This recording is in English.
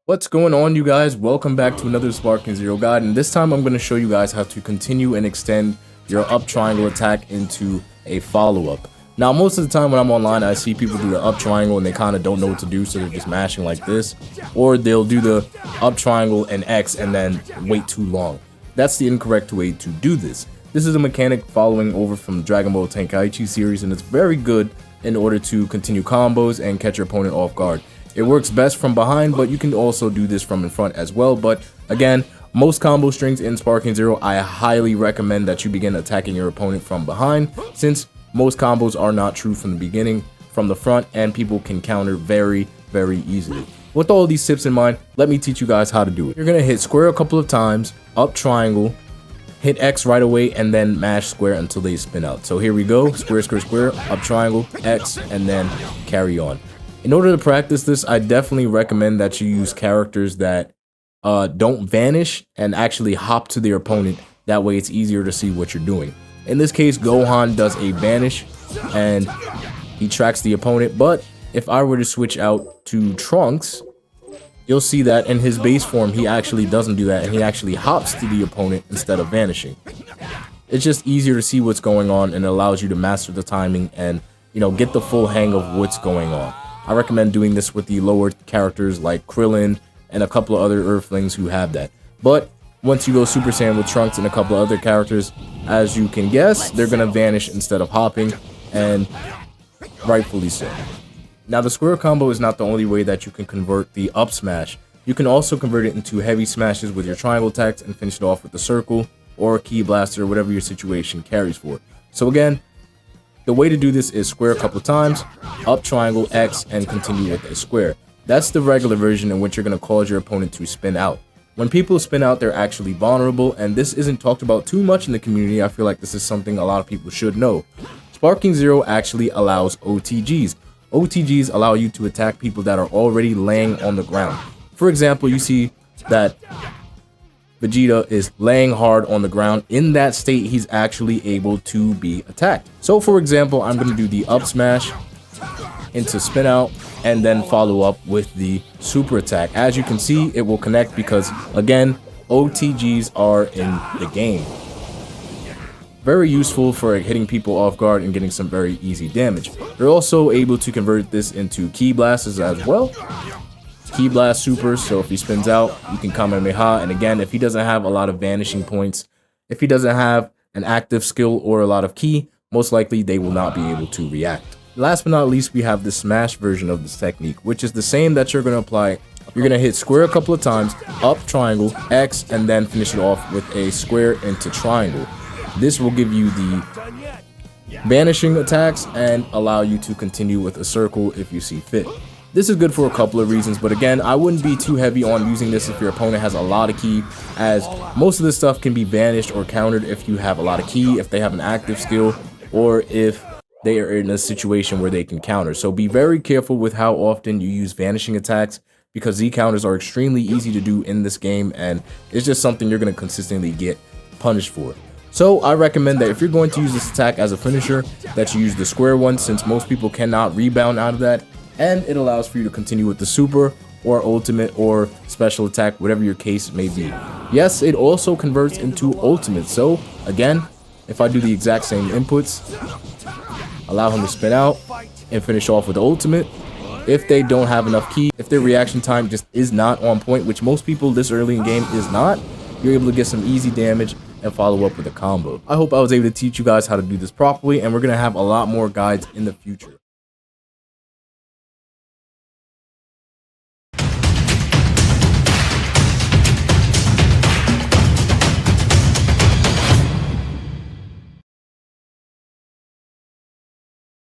What's going on, you guys? Welcome back to another Sparking Zero guide, and this time I'm going to show you guys how to continue and extend your up triangle attack into a follow-up. Now, most of the time when I'm online, I see people do the up triangle and they kind of don't know what to do, so they're just mashing like this, or they'll do the up triangle and X and then wait too long. That's the incorrect way to do this. This is a mechanic following over from the Dragon Ball Tenkaichi series, and it's very good in order to continue combos and catch your opponent off guard. It works best from behind, but you can also do this from in front as well. But again, most combo strings in Sparking Zero, I highly recommend that you begin attacking your opponent from behind, since most combos are not true from the beginning, from the front, and people can counter very, very easily. With all these tips in mind, let me teach you guys how to do it. You're going to hit square a couple of times, up triangle, hit X right away, and then mash square until they spin out. So here we go, square, square, square, up triangle, X, and then carry on. In order to practice this, I definitely recommend that you use characters that don't vanish and actually hop to their opponent. That way it's easier to see what you're doing. In this case, Gohan does a vanish and he tracks the opponent. But if I were to switch out to Trunks, you'll see that in his base form, he actually doesn't do that, and he actually hops to the opponent instead of vanishing. It's just easier to see what's going on, and it allows you to master the timing and, get the full hang of what's going on. I recommend doing this with the lower characters like Krillin and a couple of other Earthlings who have that. But once you go Super Saiyan with Trunks and a couple of other characters, as you can guess, they're going to vanish instead of hopping, and rightfully so. Now, the square combo is not the only way that you can convert the up smash. You can also convert it into heavy smashes with your triangle attacks and finish it off with the circle or key blaster, whatever your situation carries for. So again, the way to do this is square a couple of times, up triangle, X, and continue with a square. That's the regular version in which you're going to cause your opponent to spin out. When people spin out, they're actually vulnerable, and this isn't talked about too much in the community. I feel like this is something a lot of people should know. Sparking Zero actually allows OTGs. OTGs allow you to attack people that are already laying on the ground. For example, you see that Vegeta is laying hard on the ground. In that state, he's actually able to be attacked. So for example, I'm going to do the up smash into spin out and then follow up with the super attack. As you can see, it will connect because, again, OTGs are in the game. Very useful for hitting people off guard and getting some very easy damage. You're also able to convert this into key blasters as well. Key blast super, so if he spins out, you can Kamehameha, and again, if he doesn't have a lot of vanishing points, if he doesn't have an active skill or a lot of ki, most likely they will not be able to react. Last but not least, we have the smash version of this technique, which is the same that you're going to apply. You're going to hit square a couple of times, up triangle, X, and then finish it off with a square into triangle. This will give you the vanishing attacks and allow you to continue with a circle if you see fit. This is good for a couple of reasons, but again, I wouldn't be too heavy on using this if your opponent has a lot of ki, as most of this stuff can be vanished or countered if you have a lot of ki, if they have an active skill, or if they are in a situation where they can counter. So be very careful with how often you use vanishing attacks, because Z counters are extremely easy to do in this game, and it's just something you're going to consistently get punished for. So I recommend that if you're going to use this attack as a finisher, that you use the square one, since most people cannot rebound out of that. And it allows for you to continue with the super or ultimate or special attack, whatever your case may be. Yes, it also converts into ultimate. So again, if I do the exact same inputs, allow him to spin out and finish off with the ultimate. If they don't have enough ki, if their reaction time just is not on point, which most people this early in game is not, you're able to get some easy damage and follow up with a combo. I hope I was able to teach you guys how to do this properly, and we're going to have a lot more guides in the future.